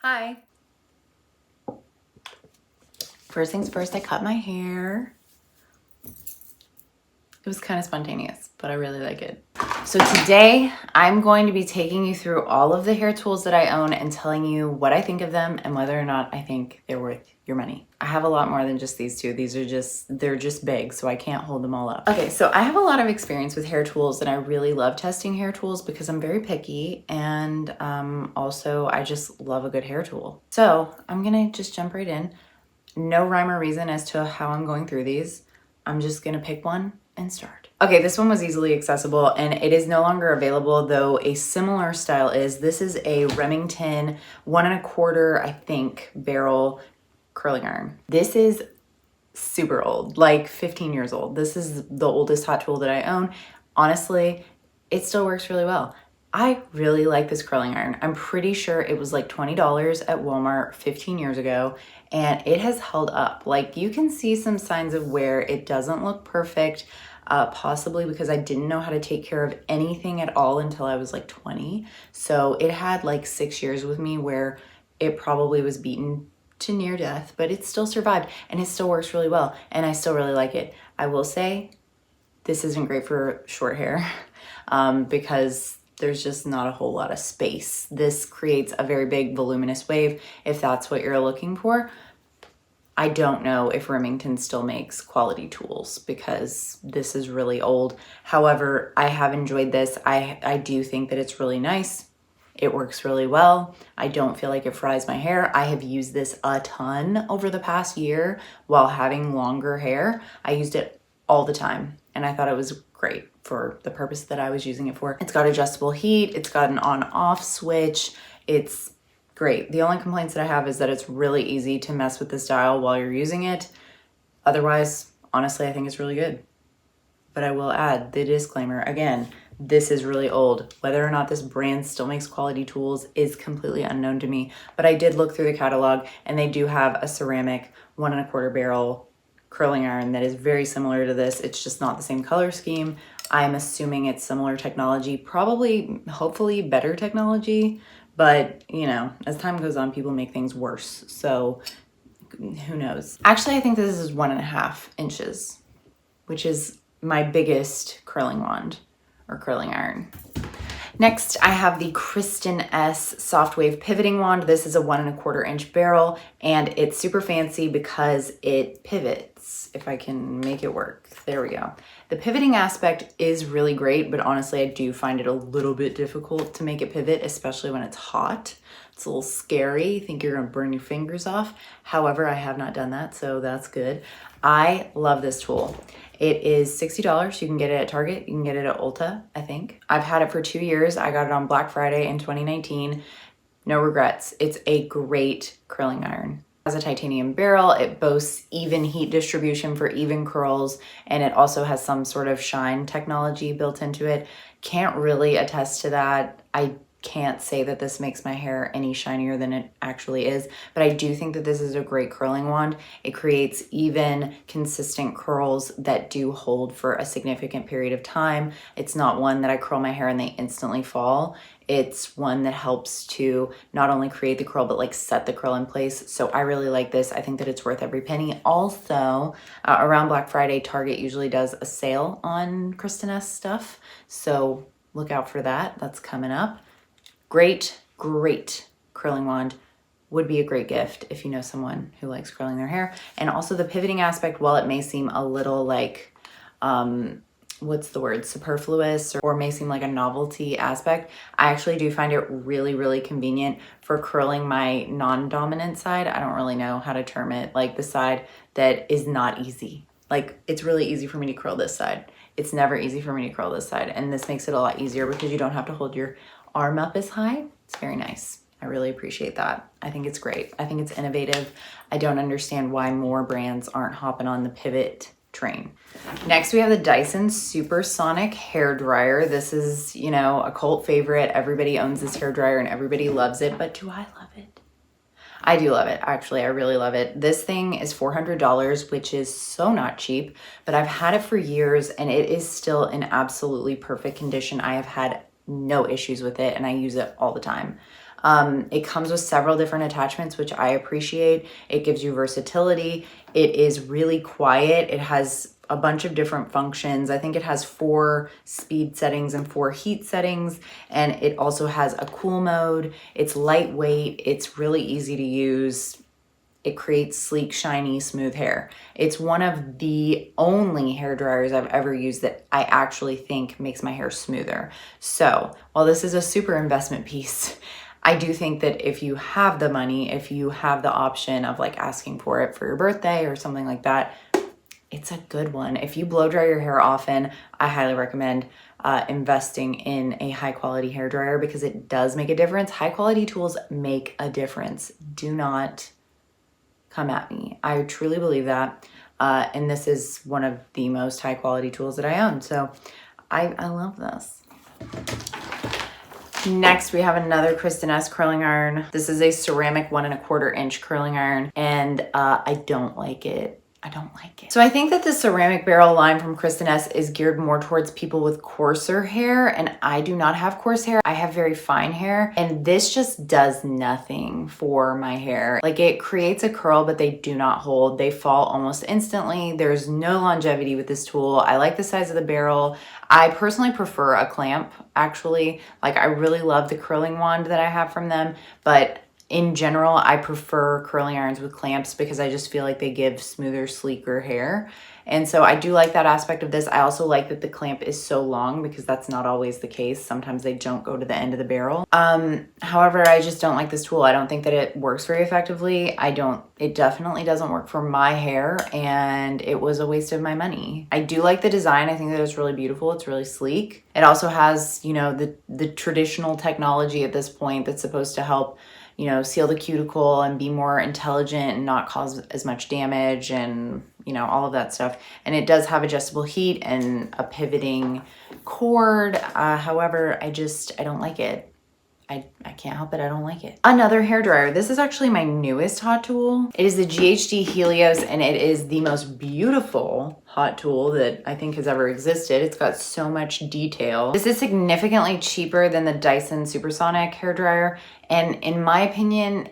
Hi. First things first, I cut my hair. It was kind of spontaneous, but I really like it. So today I'm going to be taking you through all of the hair tools that I own and telling you what I think of them and whether or not I think they're worth your money. I have a lot more than just these two. They're just big, so I can't hold them all up. Okay, so I have a lot of experience with hair tools and I really love testing hair tools because I'm very picky and also I just love a good hair tool. So I'm gonna just jump right in. No rhyme or reason as to how I'm going through these. I'm just gonna pick one and start. Okay, this one was easily accessible and it is no longer available, though a similar style is. This is a Remington 1 1/4, I think, barrel curling iron. This is super old, like 15 years old. This is the oldest hot tool that I own. Honestly, it still works really well. I really like this curling iron. I'm pretty sure it was like $20 at Walmart 15 years ago, and it has held up. Like, you can see some signs of wear. It doesn't look perfect, possibly because I didn't know how to take care of anything at all until I was like 20. So it had like 6 years with me where it probably was beaten to near death, but it still survived and it still works really well, and I still really like it. I will say this isn't great for short hair because there's just not a whole lot of space. This creates a very big voluminous wave if that's what you're looking for. I don't know if Remington still makes quality tools because this is really old. However, I have enjoyed this. I do think that it's really nice. It works really well. I don't feel like it fries my hair. I have used this a ton over the past year while having longer hair. I used it all the time and I thought it was great for the purpose that I was using it for. It's got adjustable heat. It's got an on-off switch. It's great. The only complaints that I have is that it's really easy to mess with this dial while you're using it. Otherwise, honestly, I think it's really good. But I will add the disclaimer again, this is really old. Whether or not this brand still makes quality tools is completely unknown to me. But I did look through the catalog and they do have a ceramic 1 1/4 barrel curling iron that is very similar to this. It's just not the same color scheme. I'm assuming it's similar technology, probably, hopefully better technology. But, you know, as time goes on, people make things worse. So who knows? Actually, I think this is 1.5 inches, which is my biggest curling wand or curling iron. Next, I have the Kristen S Soft Wave Pivoting Wand. This is a 1 1/4 inch barrel, and it's super fancy because it pivots, if I can make it work. There we go. The pivoting aspect is really great, but honestly, I do find it a little bit difficult to make it pivot, especially when it's hot. It's a little scary. You think you're gonna burn your fingers off. However, I have not done that, so that's good. I love this tool. It is $60. You can get it at Target. You can get it at Ulta, I think. I've had it for 2 years. I got it on Black Friday in 2019. No regrets. It's a great curling iron. It has a titanium barrel. It boasts even heat distribution for even curls, and it also has some sort of shine technology built into it. Can't really attest to that. I can't say that this makes my hair any shinier than it actually is, but I do think that this is a great curling wand. It creates even, consistent curls that do hold for a significant period of time. It's not one that I curl my hair and they instantly fall. It's one that helps to not only create the curl, but like set the curl in place. So I really like this. I think that it's worth every penny. Also, around Black Friday, Target usually does a sale on Kristens stuff. So look out for that. That's coming up. Great, great curling wand. Would be a great gift if you know someone who likes curling their hair. And also the pivoting aspect, while it may seem a little like, what's the word, superfluous, or may seem like a novelty aspect, I actually do find it really, really convenient for curling my non-dominant side. I don't really know how to term it, like the side that is not easy. Like, it's really easy for me to curl this side. It's never easy for me to curl this side. And this makes it a lot easier because you don't have to hold your arm up as high. It's very nice. I really appreciate that. I think it's great. I think it's innovative. I don't understand why more brands aren't hopping on the pivot train. Next, we have the Dyson Supersonic Hair Dryer. This is, you know, a cult favorite. Everybody owns this hair dryer and everybody loves it, but do I love it? I do love it. Actually, I really love it. This thing is $400, which is so not cheap, but I've had it for years and it is still in absolutely perfect condition. I have had no issues with it and I use it all the time. It comes with several different attachments, which I appreciate. It gives you versatility. It is really quiet. It has a bunch of different functions. I think it has 4 speed settings and 4 heat settings, and it also has a cool mode. It's lightweight. It's really easy to use. It creates sleek, shiny, smooth hair. It's one of the only hair dryers I've ever used that I actually think makes my hair smoother. So while this is a super investment piece, I do think that if you have the money, if you have the option of like asking for it for your birthday or something like that, it's a good one. If you blow dry your hair often, I highly recommend investing in a high quality hair dryer because it does make a difference. High quality tools make a difference. Do not come at me. I truly believe that. And this is one of the most high quality tools that I own. So I love this. Next, we have another Kristens curling iron. This is a ceramic 1 1/4 inch curling iron, and I don't like it. I don't like it. So I think that the ceramic barrel line from Kristens is geared more towards people with coarser hair, and I do not have coarse hair. I have very fine hair, and this just does nothing for my hair. Like, it creates a curl, but they do not hold. They fall almost instantly. There's no longevity with this tool. I like the size of the barrel. I personally prefer a clamp, actually. Like, I really love the curling wand that I have from them, but in general, I prefer curling irons with clamps because I just feel like they give smoother, sleeker hair. And so I do like that aspect of this. I also like that the clamp is so long because that's not always the case. Sometimes they don't go to the end of the barrel. However, I just don't like this tool. I don't think that it works very effectively. It definitely doesn't work for my hair, and it was a waste of my money. I do like the design. I think that it's really beautiful. It's really sleek. It also has, you know, the traditional technology at this point that's supposed to help, you know, seal the cuticle and be more intelligent and not cause as much damage and, you know, all of that stuff. And it does have adjustable heat and a pivoting cord. However, I don't like it. I can't help it. I don't like it. Another hair dryer. This is actually my newest hot tool. It is the GHD Helix, and it is the most beautiful hot tool that I think has ever existed. It's got so much detail. This is significantly cheaper than the Dyson Supersonic hair dryer, and in my opinion,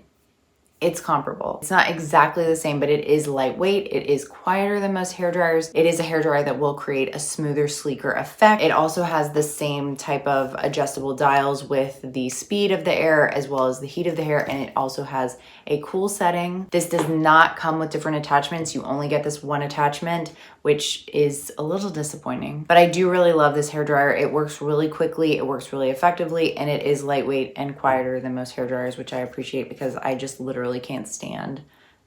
it's comparable. It's not exactly the same, but it is lightweight. It is quieter than most hair dryers. It is a hair dryer that will create a smoother, sleeker effect. It also has the same type of adjustable dials with the speed of the air as well as the heat of the hair, and it also has a cool setting. This does not come with different attachments. You only get this one attachment, which is a little disappointing. But I do really love this hair dryer. It works really quickly, it works really effectively, and it is lightweight and quieter than most hair dryers, which I appreciate because I just literally can't stand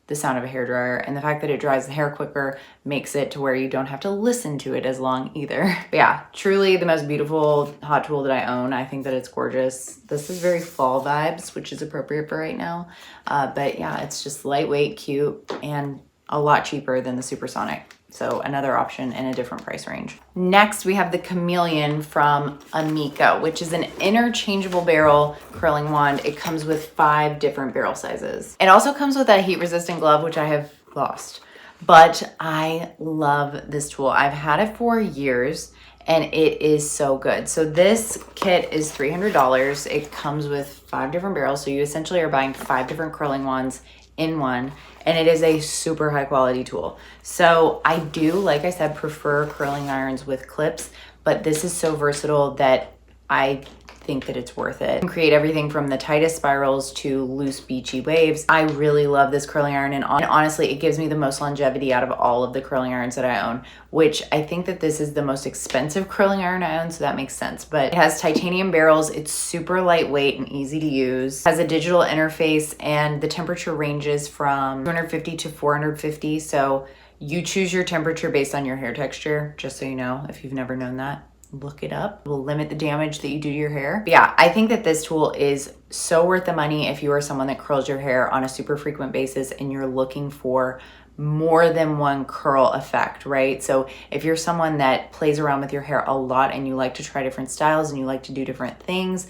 the sound of a hair dryer, and the fact that it dries the hair quicker makes it to where you don't have to listen to it as long either. But yeah, truly the most beautiful hot tool that I own. I think that it's gorgeous. This is very fall vibes, which is appropriate for right now. But yeah, it's just lightweight, cute, and a lot cheaper than the Supersonic. So another option in a different price range. Next, we have the Chameleon from Amika, which is an interchangeable barrel curling wand. It comes with 5 different barrel sizes. It also comes with that heat resistant glove, which I have lost, but I love this tool. I've had it for years and it is so good. So this kit is $300. It comes with 5 different barrels. So you essentially are buying 5 different curling wands in one, and it is a super high quality tool. So I do, like I said, prefer curling irons with clips, but this is so versatile that I think that it's worth it. You can create everything from the tightest spirals to loose beachy waves. I really love this curling iron, and honestly, it gives me the most longevity out of all of the curling irons that I own, which I think that this is the most expensive curling iron I own, so that makes sense. But it has titanium barrels, it's super lightweight and easy to use, it has a digital interface, and the temperature ranges from 250 to 450, so you choose your temperature based on your hair texture, just so you know, if you've never known that. Look it up. It will limit the damage that you do to your hair. But yeah, I think that this tool is so worth the money if you are someone that curls your hair on a super frequent basis and you're looking for more than one curl effect, right? So if you're someone that plays around with your hair a lot and you like to try different styles and you like to do different things,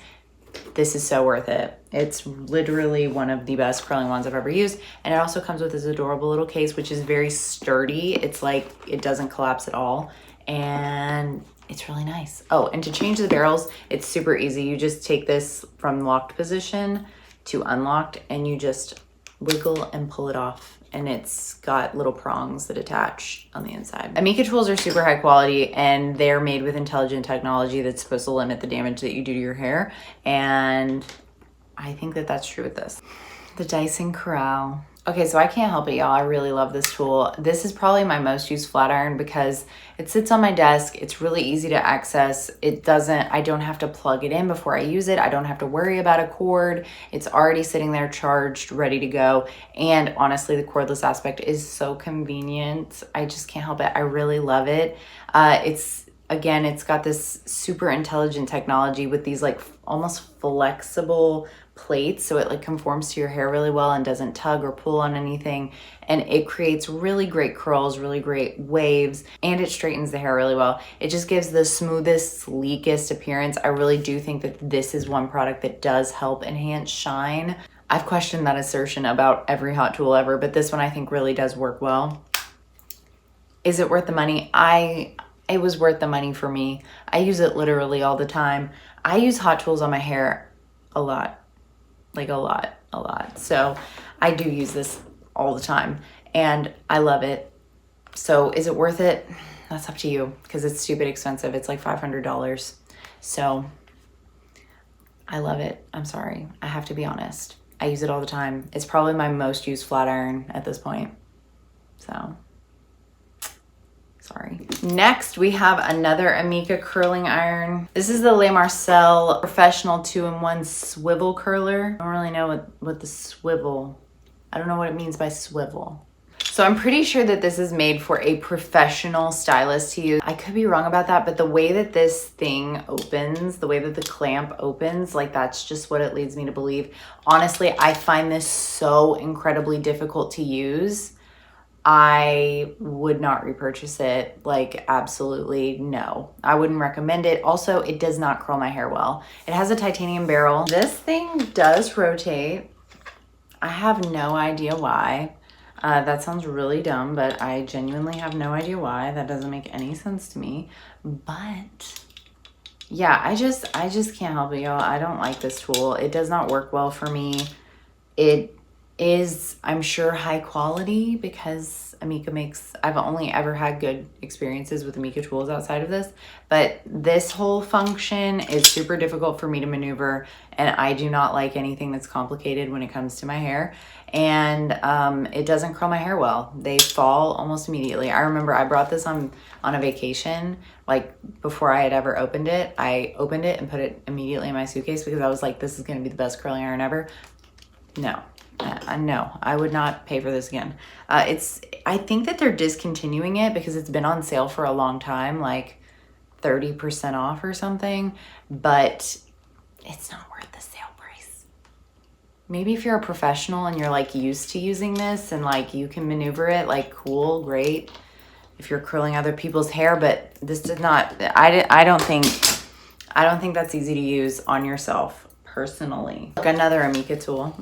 this is so worth it. It's literally one of the best curling wands I've ever used. And it also comes with this adorable little case, which is very sturdy. It's like, it doesn't collapse at all. And it's really nice. Oh, and to change the barrels, it's super easy. You just take this from locked position to unlocked, and you just wiggle and pull it off. And it's got little prongs that attach on the inside. Amika tools are super high quality, and they're made with intelligent technology that's supposed to limit the damage that you do to your hair. And I think that that's true with this. The Dyson Curler. Okay, so I can't help it, y'all. I really love this tool. This is probably my most used flat iron because it sits on my desk. It's really easy to access. I don't have to plug it in before I use it. I don't have to worry about a cord. It's already sitting there charged, ready to go. And honestly, the cordless aspect is so convenient. I just can't help it. I really love it. Again, it's got this super intelligent technology with these like almost flexible plates, so it like conforms to your hair really well and doesn't tug or pull on anything, and it creates really great curls, really great waves, and it straightens the hair really well. It just gives the smoothest, sleekest appearance. I really do think that this is one product that does help enhance shine. I've questioned that assertion about every hot tool ever, but this one I think really does work well. Is it worth the money? It was worth the money for me. I use it literally all the time. I use hot tools on my hair a lot. Like a lot. So I do use this all the time and I love it. So is it worth it? That's up to you because it's stupid expensive. It's like $500. So I love it. I'm sorry. I have to be honest. I use it all the time. It's probably my most used flat iron at this point. So sorry. Next, we have another Amika curling iron. This is the Le Marcel Professional 2-in-1 Swivel Curler. I don't really know what the swivel, I don't know what it means by swivel. So I'm pretty sure that this is made for a professional stylist to use. I could be wrong about that, but the way that this thing opens, the way that the clamp opens, like that's just what it leads me to believe. Honestly, I find this so incredibly difficult to use. I would not repurchase it. Like, absolutely no. I wouldn't recommend it. Also, it does not curl my hair well. It has a titanium barrel. This thing does rotate. I have no idea why. That sounds really dumb, but I genuinely have no idea why. That doesn't make any sense to me. But yeah, I just can't help it, y'all. I don't like this tool. It does not work well for me. It is, I'm sure, high quality because Amika makes, I've only ever had good experiences with Amika tools outside of this, but this whole function is super difficult for me to maneuver, and I do not like anything that's complicated when it comes to my hair, and it doesn't curl my hair well. They fall almost immediately. I remember I brought this on a vacation, like before I had ever opened it. I opened it and put it immediately in my suitcase because I was like, this is gonna be the best curling iron ever. No, I would not pay for this again. I think that they're discontinuing it because it's been on sale for a long time, like 30% off or something, but it's not worth the sale price. Maybe if you're a professional and you're like used to using this and like you can maneuver it, like cool, great. If you're curling other people's hair, but this did not, I don't think that's easy to use on yourself personally. Look, another Amika tool.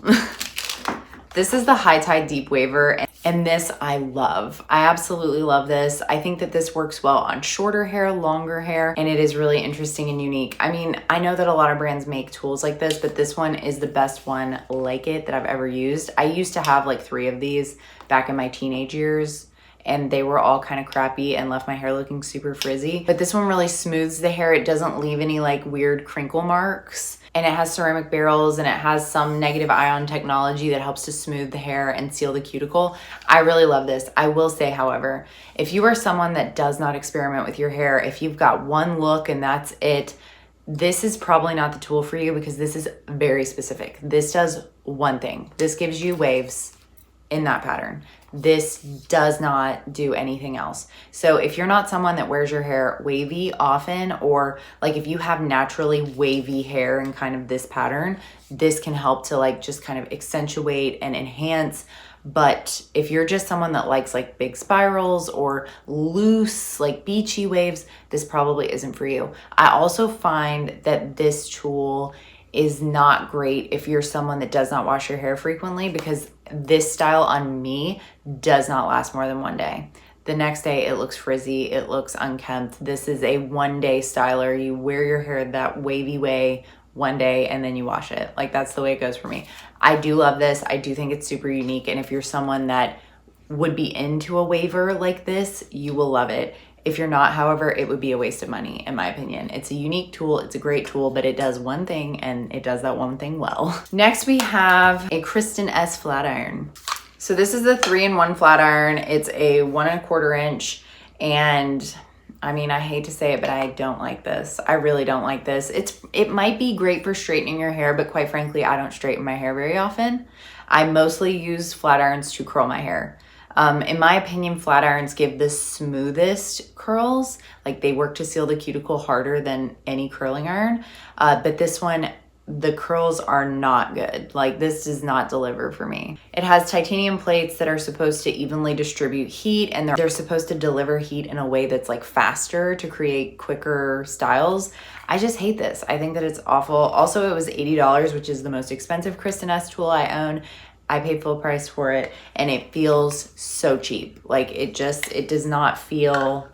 This is the High Tide Deep Waver, and this I love. I absolutely love this. I think that this works well on shorter hair, longer hair, and it is really interesting and unique. I mean, I know that a lot of brands make tools like this, but this one is the best one like it that I've ever used. I used to have like 3 of these back in my teenage years, and they were all kind of crappy and left my hair looking super frizzy. But this one really smooths the hair. It doesn't leave any like weird crinkle marks. And it has ceramic barrels and it has some negative ion technology that helps to smooth the hair and seal the cuticle. I really love this. I will say, however, if you are someone that does not experiment with your hair, if you've got one look and that's it, this is probably not the tool for you because this is very specific. This does one thing. This gives you waves in that pattern. This does not do anything else. So if you're not someone that wears your hair wavy often, or like if you have naturally wavy hair in kind of this pattern, this can help to like just kind of accentuate and enhance. But if you're just someone that likes like big spirals or loose, like beachy waves, this probably isn't for you. I also find that this tool is not great if you're someone that does not wash your hair frequently, because this style on me does not last more than 1 day. The next day it looks frizzy, it looks unkempt. This is a 1-day styler. You wear your hair that wavy way one day and then you wash it. Like that's the way it goes for me. I do love this. I do think it's super unique. And if you're someone that would be into a waiver like this, you will love it. If you're not, however, it would be a waste of money, in my opinion. It's a unique tool, it's a great tool, but it does one thing and it does that one thing well. Next, we have a Kristen S flat iron. So this is the 3-in-1 flat iron. It's a 1 1/4 inch. And I mean, I hate to say it, but I don't like this. I really don't like this. It might be great for straightening your hair, but quite frankly, I don't straighten my hair very often. I mostly use flat irons to curl my hair. In my opinion, flat irons give the smoothest curls. Like they work to seal the cuticle harder than any curling iron. But this one, the curls are not good. Like this does not deliver for me. It has titanium plates that are supposed to evenly distribute heat, and they're supposed to deliver heat in a way that's like faster to create quicker styles. I just hate this. I think that it's awful. Also, it was $80, which is the most expensive Kristen S tool I own. I paid full price for it and it feels so cheap. Like it does not feel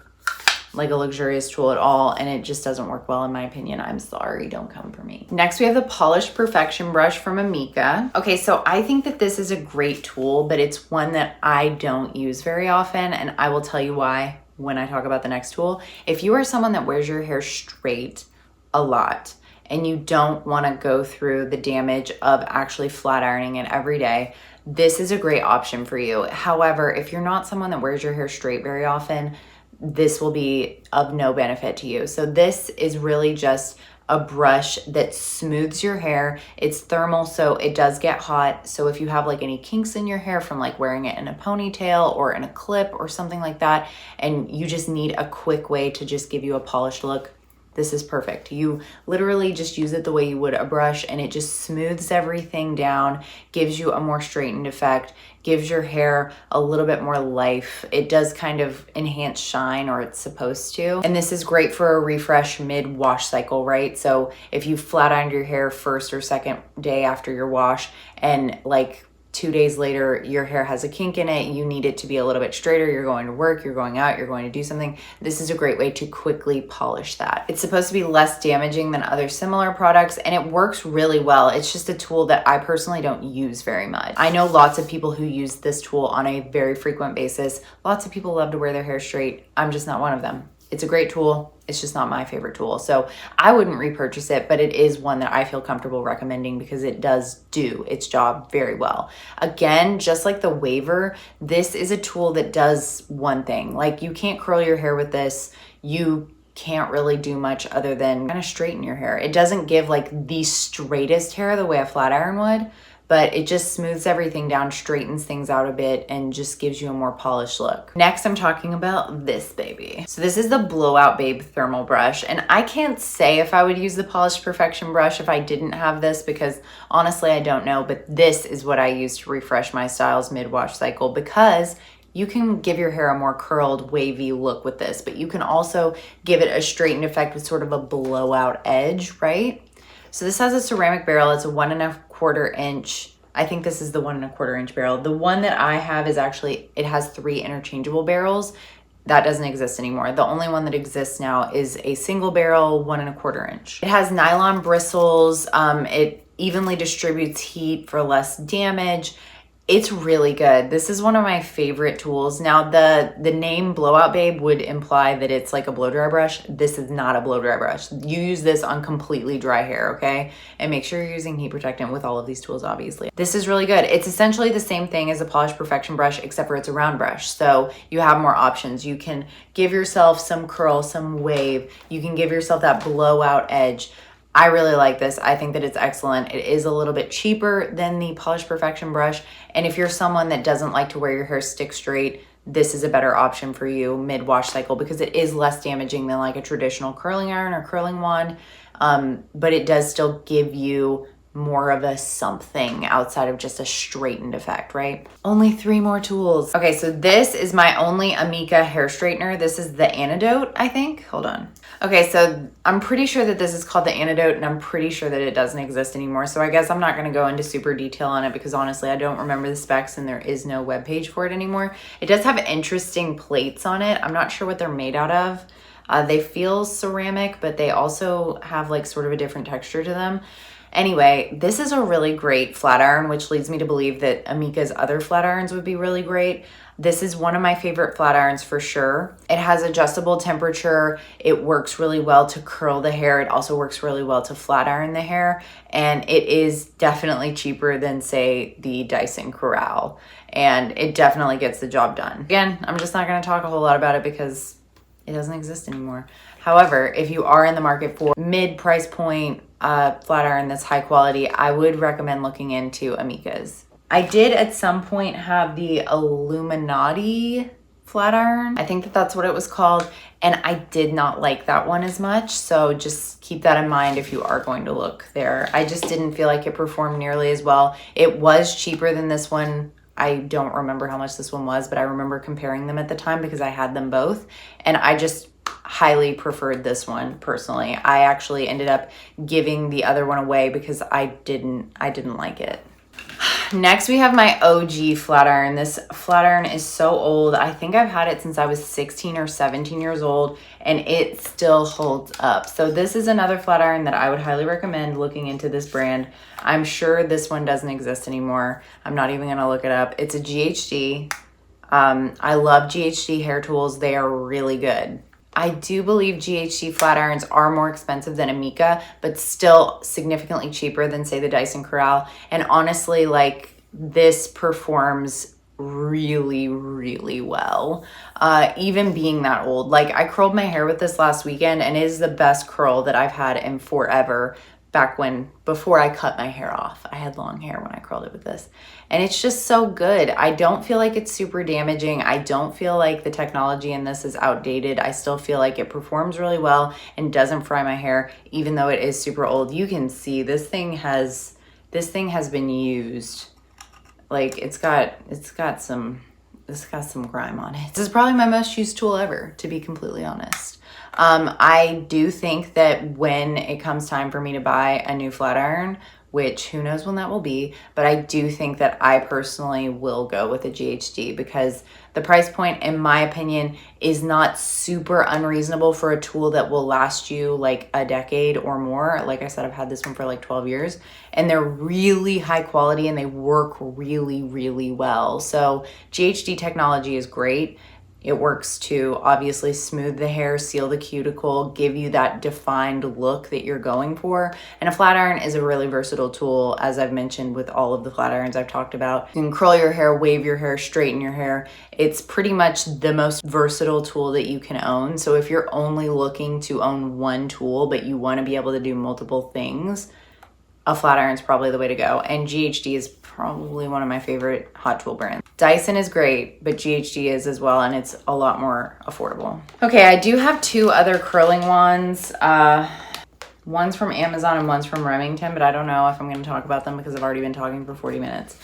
like a luxurious tool at all, and it just doesn't work well in my opinion. I'm sorry, don't come for me. Next, we have the Polished Perfection brush from Amika. Okay, so I think that this is a great tool, but it's one that I don't use very often, and I will tell you why when I talk about the next tool. If you are someone that wears your hair straight a lot, and you don't want to go through the damage of actually flat ironing it every day, this is a great option for you. However, if you're not someone that wears your hair straight very often, this will be of no benefit to you. So this is really just a brush that smooths your hair. It's thermal, so it does get hot. So if you have like any kinks in your hair from like wearing it in a ponytail or in a clip or something like that, and you just need a quick way to just give you a polished look, this is perfect. You literally just use it the way you would a brush, and it just smooths everything down, gives you a more straightened effect, gives your hair a little bit more life. It does kind of enhance shine, or it's supposed to. And this is great for a refresh mid-wash cycle, right? So if you flat ironed your hair first or second day after your wash, and like 2 days later, your hair has a kink in it, you need it to be a little bit straighter, you're going to work, you're going out, you're going to do something, this is a great way to quickly polish that. It's supposed to be less damaging than other similar products, and it works really well. It's just a tool that I personally don't use very much. I know lots of people who use this tool on a very frequent basis. Lots of people love to wear their hair straight. I'm just not one of them. It's a great tool. It's just not my favorite tool. So I wouldn't repurchase it, but it is one that I feel comfortable recommending because it does do its job very well. Again, just like the Waver, this is a tool that does one thing. Like you can't curl your hair with this. You can't really do much other than kind of straighten your hair. It doesn't give like the straightest hair the way a flat iron would, but it just smooths everything down, straightens things out a bit, and just gives you a more polished look. Next, I'm talking about this baby. So this is the Blowout Babe thermal brush, and I can't say if I would use the Polished Perfection brush if I didn't have this, because honestly, I don't know, but this is what I use to refresh my styles mid-wash cycle, because you can give your hair a more curled, wavy look with this, but you can also give it a straightened effect with sort of a blowout edge, right? So this has a ceramic barrel. It's a 1 1/4 inch. I think this is the 1 1/4 inch barrel. The one that I have is actually, it has 3 interchangeable barrels. That doesn't exist anymore. The only one that exists now is a single barrel 1 1/4 inch. It has nylon bristles. It evenly distributes heat for less damage. It's really good. This is one of my favorite tools. Now the name Blowout Babe would imply that it's like a blow dry brush. This is not a blow dry brush. You use this on completely dry hair, okay? And make sure you're using heat protectant with all of these tools, obviously. This is really good. It's essentially the same thing as a Polished Perfection brush, except for it's a round brush. So you have more options. You can give yourself some curl, some wave. You can give yourself that blowout edge. I really like this. I think that it's excellent. It is a little bit cheaper than the Polished Perfection brush. And if you're someone that doesn't like to wear your hair stick straight, this is a better option for you mid-wash cycle because it is less damaging than like a traditional curling iron or curling wand. But it does still give you more of a something outside of just a straightened effect, right? Only 3 more tools. Okay, so this is my only Amika hair straightener. This is the Antidote, I think. Hold on. Okay, so I'm pretty sure that this is called the Antidote, and I'm pretty sure that it doesn't exist anymore. So I guess I'm not gonna go into super detail on it because honestly, I don't remember the specs and there is no webpage for it anymore. It does have interesting plates on it. I'm not sure what they're made out of. They feel ceramic, but they also have like sort of a different texture to them. Anyway, this is a really great flat iron, which leads me to believe that Amika's other flat irons would be really great. This is one of my favorite flat irons for sure. It has adjustable temperature. It works really well to curl the hair. It also works really well to flat iron the hair. And it is definitely cheaper than, say, the Dyson Curler. And it definitely gets the job done. Again, I'm just not gonna talk a whole lot about it because it doesn't exist anymore. However, if you are in the market for mid-price point flat iron that's high quality, I would recommend looking into Amika's. I did at some point have the Illuminati flat iron. I think that that's what it was called. And I did not like that one as much. So just keep that in mind if you are going to look there. I just didn't feel like it performed nearly as well. It was cheaper than this one. I don't remember how much this one was, but I remember comparing them at the time because I had them both. And I just highly preferred this one personally. I actually ended up giving the other one away because I didn't like it. Next, we have my OG flat iron. This flat iron is so old. I think I've had it since I was 16 or 17 years old, and it still holds up. So this is another flat iron that I would highly recommend looking into this brand. I'm sure this one doesn't exist anymore. I'm not even gonna look it up. It's a GHD. I love GHD hair tools. They are really good. I do believe GHD flat irons are more expensive than Amika, but still significantly cheaper than, say, the Dyson Curler. And honestly, like, this performs really, really well. Even being that old. Like, I curled my hair with this last weekend, and it is the best curl that I've had in forever. Before I cut my hair off. I had long hair when I curled it with this. And it's just so good. I don't feel like it's super damaging. I don't feel like the technology in this is outdated. I still feel like it performs really well and doesn't fry my hair, even though it is super old. You can see this thing has been used. Like, it's got some grime on it. This is probably my most used tool ever, to be completely honest. I do think that when it comes time for me to buy a new flat iron, which who knows when that will be, but I do think that I personally will go with a GHD because the price point, in my opinion, is not super unreasonable for a tool that will last you like a decade or more. Like I said, I've had this one for like 12 years and they're really high quality and they work really, really well. So GHD technology is great. It works to obviously smooth the hair, seal the cuticle, give you that defined look that you're going for. And a flat iron is a really versatile tool, as I've mentioned with all of the flat irons I've talked about. You can curl your hair, wave your hair, straighten your hair. It's pretty much the most versatile tool that you can own. So if you're only looking to own one tool, but you want to be able to do multiple things, a flat iron is probably the way to go. And GHD is probably one of my favorite hot tool brands. Dyson is great, but GHD is as well, and it's a lot more affordable. Okay, I do have two other curling wands. One's from Amazon and one's from Remington, but I don't know if I'm gonna talk about them because I've already been talking for 40 minutes.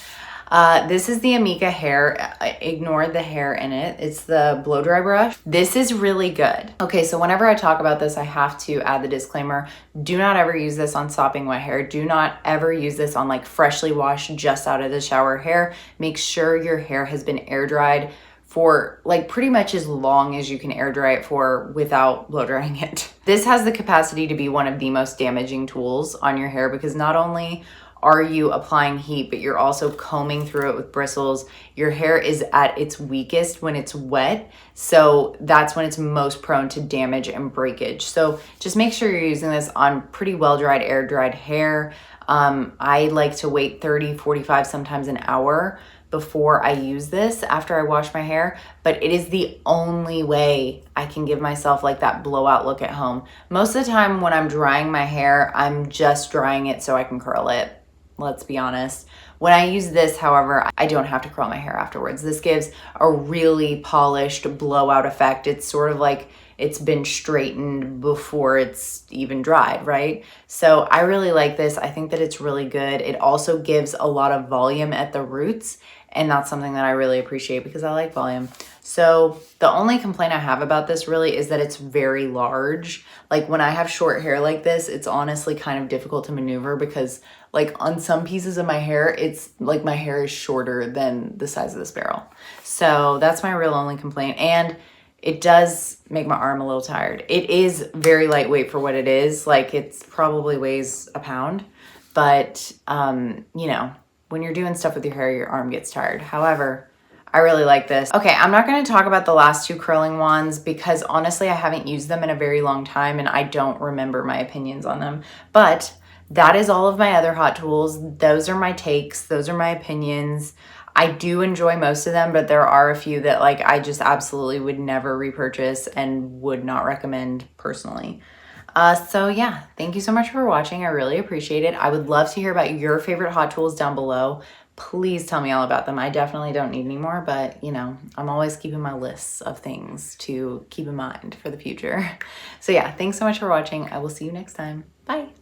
This is the Amika hair. Ignore the hair in it. It's the blow dry brush. This is really good. Okay, so whenever I talk about this, I have to add the disclaimer. Do not ever use this on sopping wet hair. Do not ever use this on like freshly washed, just out of the shower hair. Make sure your hair has been air dried for like pretty much as long as you can air dry it for without blow drying it. This has the capacity to be one of the most damaging tools on your hair because not only are you applying heat, but you're also combing through it with bristles. Your hair is at its weakest when it's wet. So that's when it's most prone to damage and breakage. So just make sure you're using this on pretty well-dried, air-dried hair. I like to wait 30, 45, sometimes an hour before I use this after I wash my hair, but it is the only way I can give myself like that blowout look at home. Most of the time when I'm drying my hair, I'm just drying it so I can curl it. Let's be honest. When I use this, however, I don't have to curl my hair afterwards. This gives a really polished blowout effect. It's sort of like it's been straightened before it's even dried, right? So I really like this. I think that it's really good. It also gives a lot of volume at the roots, and that's something that I really appreciate because I like volume. So the only complaint I have about this really is that it's very large. Like when I have short hair like this, it's honestly kind of difficult to maneuver because like on some pieces of my hair, it's like my hair is shorter than the size of this barrel. So that's my real only complaint. And it does make my arm a little tired. It is very lightweight for what it is. Like, it's probably weighs a pound, but you know, when you're doing stuff with your hair, your arm gets tired. However, I really like this. Okay, I'm not gonna talk about the last two curling wands because honestly, I haven't used them in a very long time and I don't remember my opinions on them. But that is all of my other hot tools. Those are my takes, those are my opinions. I do enjoy most of them, but there are a few that like I just absolutely would never repurchase and would not recommend personally. So yeah, thank you so much for watching. I really appreciate it. I would love to hear about your favorite hot tools down below. Please tell me all about them. I definitely don't need any more, but you know, I'm always keeping my lists of things to keep in mind for the future. So yeah, thanks so much for watching. I will see you next time. Bye.